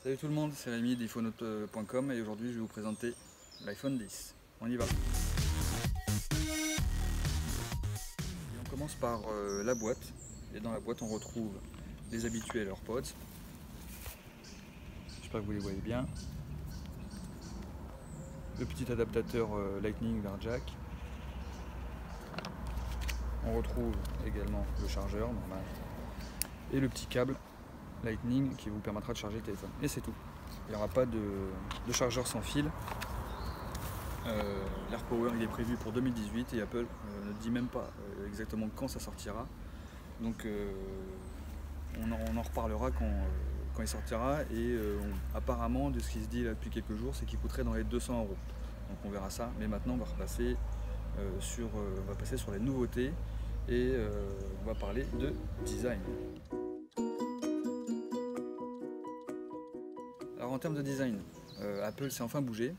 Salut tout le monde, c'est Rémi d'iPhoneNote.com et aujourd'hui je vais vous présenter l'iPhone 10. On y va. Et on commence par la boîte. Et dans la boîte on retrouve les habituels AirPods. J'espère que vous les voyez bien. Le petit adaptateur Lightning vers jack. On retrouve également le chargeur normal. Et le petit câble Lightning qui vous permettra de charger le téléphone. Et c'est tout. Il n'y aura pas de chargeur sans fil. L'AirPower il est prévu pour 2018 et Apple ne dit même pas exactement quand ça sortira. Donc on en reparlera quand il sortira et apparemment de ce qui se dit là depuis quelques jours c'est qu'il coûterait dans les 200 €. Donc on verra ça, mais maintenant on va repasser on va passer sur les nouveautés et on va parler de design. Alors en termes de design, Apple s'est enfin bougé.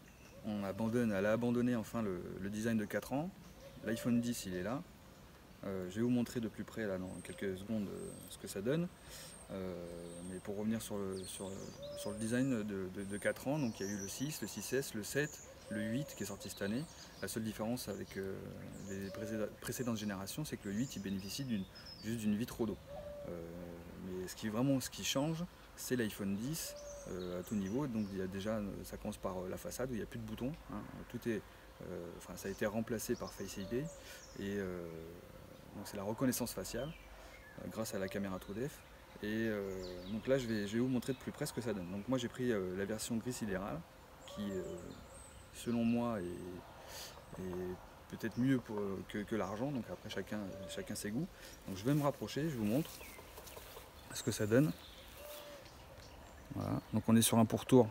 Elle a abandonné enfin le design de 4 ans. L'iPhone 10 il est là. Je vais vous montrer de plus près là dans quelques secondes ce que ça donne. Mais pour revenir sur le design de 4 ans, donc il y a eu le 6, le 6S, le 7, le 8 qui est sorti cette année. La seule différence avec les précédentes générations, c'est que le 8 il bénéficie juste d'une vitre d'eau. Mais ce qui change, c'est l'iPhone 10 à tout niveau. Donc il y a déjà, ça commence par la façade où il n'y a plus de boutons. Hein. Ça a été remplacé par Face ID et donc c'est la reconnaissance faciale grâce à la caméra TrueDepth. Et donc là je vais vous montrer de plus près ce que ça donne. Donc moi j'ai pris la version gris sidéral qui selon moi est peut-être mieux que l'argent, donc après chacun ses goûts. Donc je vais me rapprocher, je vous montre ce que ça donne. Voilà. Donc on est sur un pourtour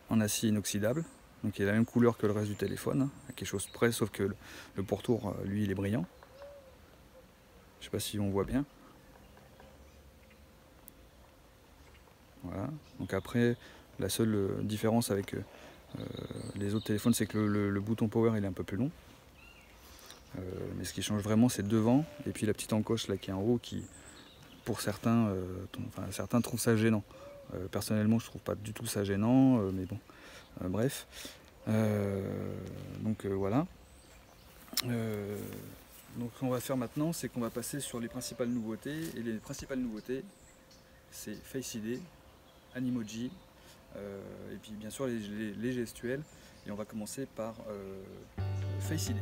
en acier inoxydable, donc il a la même couleur que le reste du téléphone, à quelque chose près, sauf que le pourtour lui il est brillant. Je sais pas si on voit bien. Voilà. Donc après la seule différence avec les autres téléphones c'est que le bouton power il est un peu plus long. Mais ce qui change vraiment c'est devant et puis la petite encoche là qui est en haut qui pour certains, certains trouvent ça gênant. Personnellement je trouve pas du tout ça gênant, mais bon, bref. Voilà. Donc ce qu'on va faire maintenant c'est qu'on va passer sur les principales nouveautés et les principales nouveautés c'est Face ID, Animoji et puis bien sûr les gestuels et on va commencer par Face ID.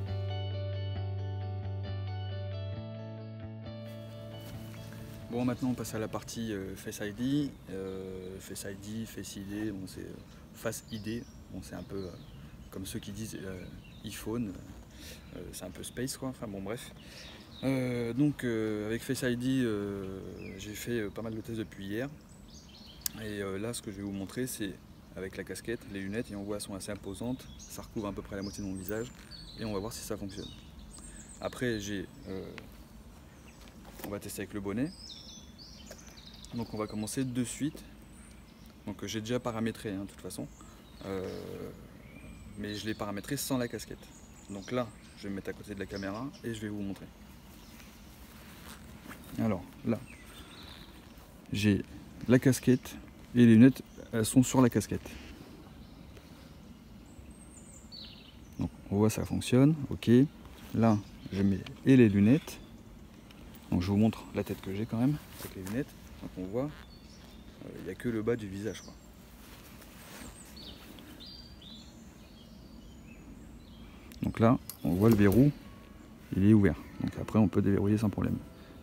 Bon maintenant on passe à la partie Face ID, Face ID, Face ID, bon, c'est Face ID, bon, c'est un peu comme ceux qui disent iPhone, c'est un peu space quoi, enfin bon bref. Avec Face ID j'ai fait pas mal de tests depuis hier et là ce que je vais vous montrer c'est avec la casquette, les lunettes et on voit elles sont assez imposantes, ça recouvre à peu près la moitié de mon visage et on va voir si ça fonctionne. Après on va tester avec le bonnet. Donc on va commencer de suite. Donc j'ai déjà paramétré de toute façon, mais je l'ai paramétré sans la casquette. Donc là, je vais me mettre à côté de la caméra et je vais vous montrer. Alors là, j'ai la casquette et les lunettes, elles sont sur la casquette. Donc on voit ça fonctionne, ok. Là, je mets et les lunettes. Donc je vous montre la tête que j'ai quand même avec les lunettes. Donc on voit, il n'y a que le bas du visage quoi. Donc là, on voit le verrou, il est ouvert. Donc après, on peut déverrouiller sans problème.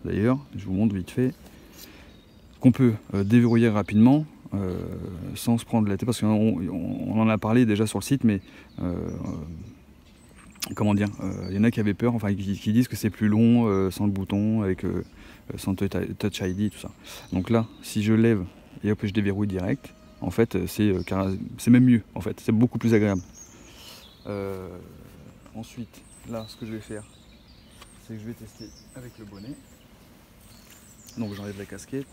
D'ailleurs, je vous montre vite fait qu'on peut déverrouiller rapidement sans se prendre la tête, parce qu'on en a parlé déjà sur le site, mais comment dire, il y en a qui avaient peur, enfin qui disent que c'est plus long sans le bouton, sans Touch ID, tout ça. Donc là, si je lève et hop, je déverrouille direct, en fait, c'est même mieux, en fait, c'est beaucoup plus agréable. Ensuite, là, ce que je vais faire, c'est que je vais tester avec le bonnet. Donc j'enlève la casquette.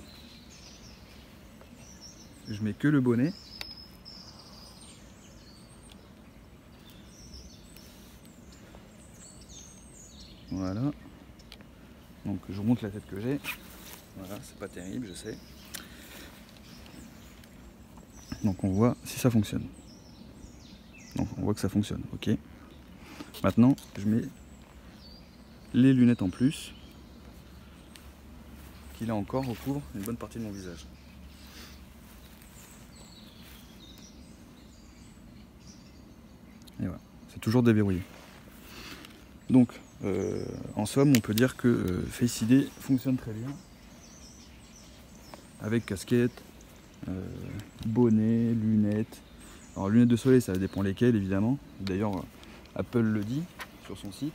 Je mets que le bonnet. Voilà. Donc je vous montre la tête que j'ai. Voilà, c'est pas terrible, je sais. Donc on voit si ça fonctionne. Donc on voit que ça fonctionne, ok. Maintenant je mets les lunettes en plus, qui là encore recouvrent une bonne partie de mon visage. Et voilà, c'est toujours déverrouillé. Donc en somme on peut dire que Face ID fonctionne très bien avec casquette, bonnet, lunettes. Alors lunettes de soleil ça dépend lesquelles évidemment, d'ailleurs Apple le dit sur son site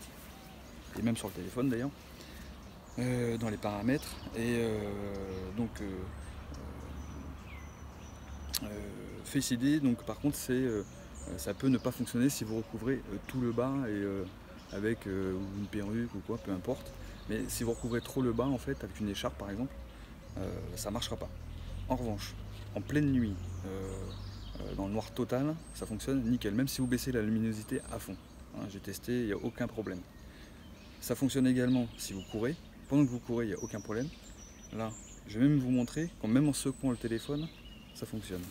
et même sur le téléphone d'ailleurs, dans les paramètres. Et donc Face ID, donc par contre ça peut ne pas fonctionner si vous recouvrez tout le bas et avec une perruque ou quoi, peu importe. Mais si vous recouvrez trop le bas en fait, avec une écharpe par exemple, ça ne marchera pas. En revanche, en pleine nuit, dans le noir total, ça fonctionne nickel, même si vous baissez la luminosité à fond. Hein, j'ai testé, il n'y a aucun problème. Ça fonctionne également si vous courez. Pendant que vous courez, il n'y a aucun problème. Là, je vais même vous montrer, quand même en secouant le téléphone, ça fonctionne.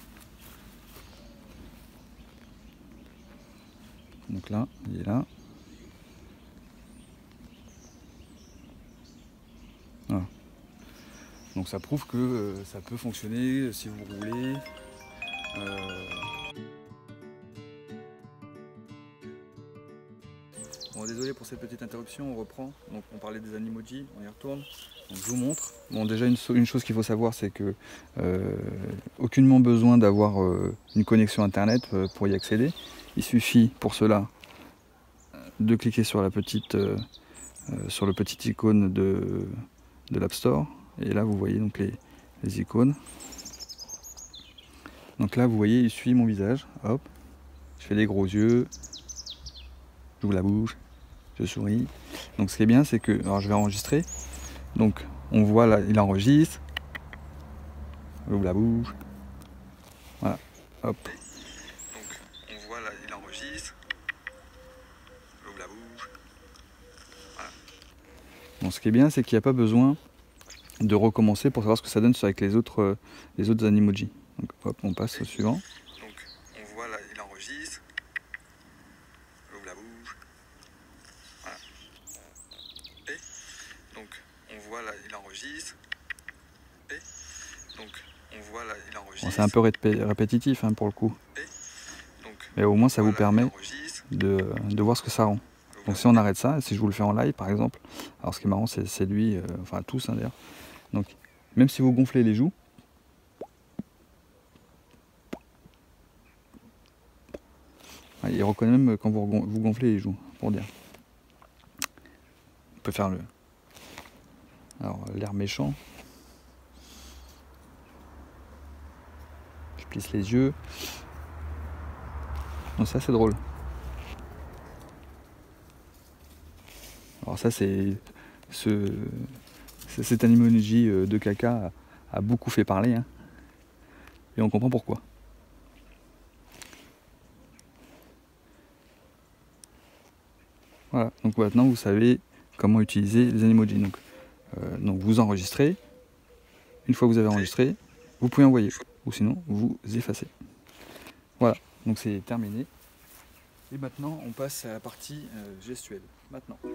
Donc là, il est là. Voilà. Donc ça prouve que ça peut fonctionner si vous roulez. Bon, désolé pour cette petite interruption, on reprend. Donc on parlait des Animoji, on y retourne. Donc je vous montre. Bon, déjà une chose qu'il faut savoir, c'est que aucunement besoin d'avoir une connexion internet pour y accéder. Il suffit pour cela de cliquer sur la petite sur le petit icône de l'App Store. Et là vous voyez donc les icônes. Donc là vous voyez, il suit mon visage. Hop, je fais des gros yeux, j'ouvre la bouche, je souris. Donc ce qui est bien, c'est que, alors je vais enregistrer. Donc on voit là, il enregistre. J'ouvre la bouche. Voilà. Hop. Donc on voit là, il enregistre. J'ouvre la bouche. Voilà. Bon, ce qui est bien, c'est qu'il n'y a pas besoin de recommencer pour savoir ce que ça donne avec les autres Animoji. Donc hop, on passe au suivant. Donc on voit là, il enregistre. J'ouvre la bouche. Voilà. Et donc on voit là, il enregistre. Et donc on voit là, il enregistre. Bon, c'est un peu répétitif hein, pour le coup. Mais au moins ça vous permet de voir ce que ça rend. Donc si on arrête ça, si je vous le fais en live par exemple, alors ce qui est marrant c'est lui, enfin tous hein, d'ailleurs. Donc même si vous gonflez les joues, il reconnaît même quand vous gonflez les joues, pour dire. On peut faire l'air méchant. Je plisse les yeux. Donc ça c'est drôle. Alors ça c'est cet Animoji de caca a beaucoup fait parler hein. Et on comprend pourquoi. Voilà, donc maintenant vous savez comment utiliser les Animoji. Donc vous enregistrez. Une fois que vous avez enregistré, vous pouvez envoyer. Ou sinon vous effacez. Voilà, donc c'est terminé. Et maintenant on passe à la partie gestuelle. Maintenant. On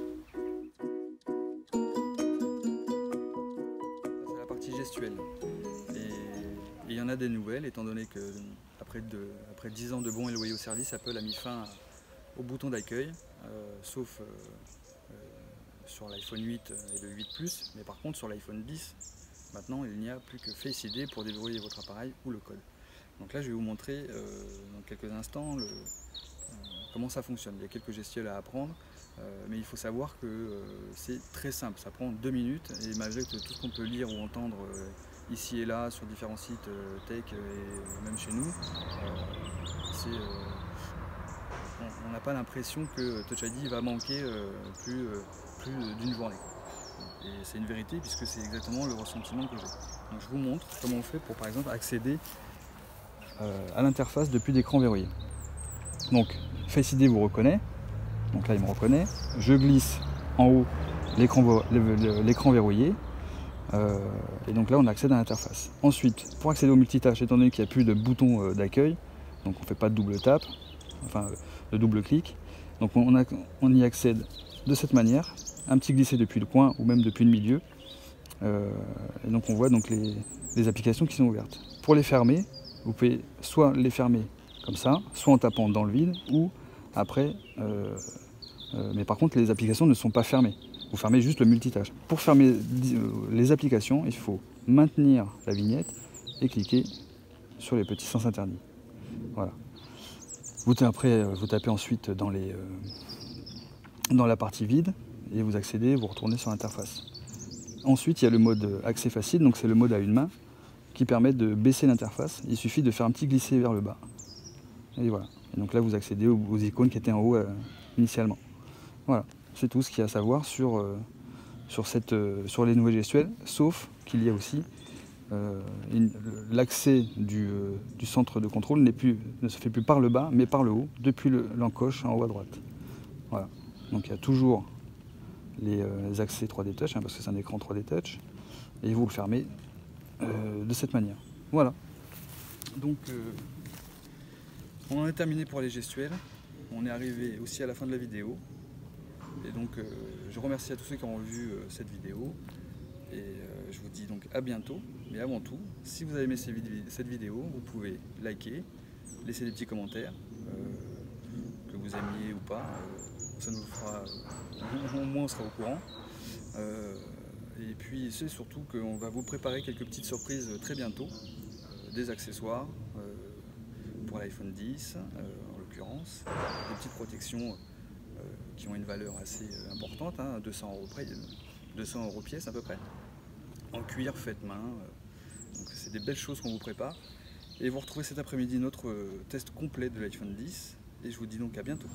passe à la partie gestuelle. Et il y en a des nouvelles, étant donné que après 10 ans de bons et loyaux services, Apple a mis fin au bouton d'accueil, sauf sur l'iPhone 8 et le 8 Plus, mais par contre sur l'iPhone 10, maintenant il n'y a plus que Face ID pour déverrouiller votre appareil ou le code. Donc là je vais vous montrer dans quelques instants comment ça fonctionne. Il y a quelques gestuels à apprendre, mais il faut savoir que c'est très simple, ça prend 2 minutes et malgré tout ce qu'on peut lire ou entendre ici et là sur différents sites tech et même chez nous, on n'a pas l'impression que Touch ID va manquer plus d'une journée. Et c'est une vérité puisque c'est exactement le ressentiment que j'ai. Donc je vous montre comment on fait pour par exemple accéder à l'interface depuis l'écran verrouillé. Donc Face ID vous reconnaît, donc là il me reconnaît, je glisse en haut l'écran verrouillé Et donc là on accède à l'interface. Ensuite, pour accéder au multitâche, étant donné qu'il n'y a plus de bouton d'accueil, donc on ne fait pas de double tap, enfin de double clic, donc on y accède de cette manière, un petit glisser depuis le coin ou même depuis le milieu. Et donc on voit donc les applications qui sont ouvertes. Pour les fermer, vous pouvez soit les fermer comme ça, soit en tapant dans le vide, ou après, mais par contre les applications ne sont pas fermées. Vous fermez juste le multitâche. Pour fermer les applications, il faut maintenir la vignette et cliquer sur les petits sens interdits. Voilà. Vous tapez ensuite dans la partie vide et vous accédez, vous retournez sur l'interface. Ensuite, il y a le mode accès facile, donc c'est le mode à une main qui permet de baisser l'interface. Il suffit de faire un petit glisser vers le bas. Et voilà. Et donc là, vous accédez aux icônes qui étaient en haut initialement. Voilà. C'est tout ce qu'il y a à savoir sur les nouvelles gestuelles, sauf qu'il y a aussi l'accès du centre de contrôle ne se fait plus par le bas, mais par le haut, depuis l'encoche en haut à droite. Voilà. Donc il y a toujours les accès 3D Touch, parce que c'est un écran 3D Touch, et vous le fermez de cette manière. Voilà. Donc on en est terminé pour les gestuels. On est arrivé aussi à la fin de la vidéo. Et donc je remercie à tous ceux qui ont vu cette vidéo. Et je vous dis donc à bientôt. Mais avant tout, si vous avez aimé cette vidéo, vous pouvez liker, laisser des petits commentaires, que vous aimiez ou pas. Ça nous fera, au moins on sera au courant. Et puis c'est surtout qu'on va vous préparer quelques petites surprises très bientôt. Des accessoires pour l'iPhone 10 en l'occurrence, des petites protections qui ont une valeur assez importante, 200 € près, 200 € pièce à peu près, en cuir fait main. Donc c'est des belles choses qu'on vous prépare. Et vous retrouvez cet après-midi notre test complet de l'iPhone 10. Et je vous dis donc à bientôt.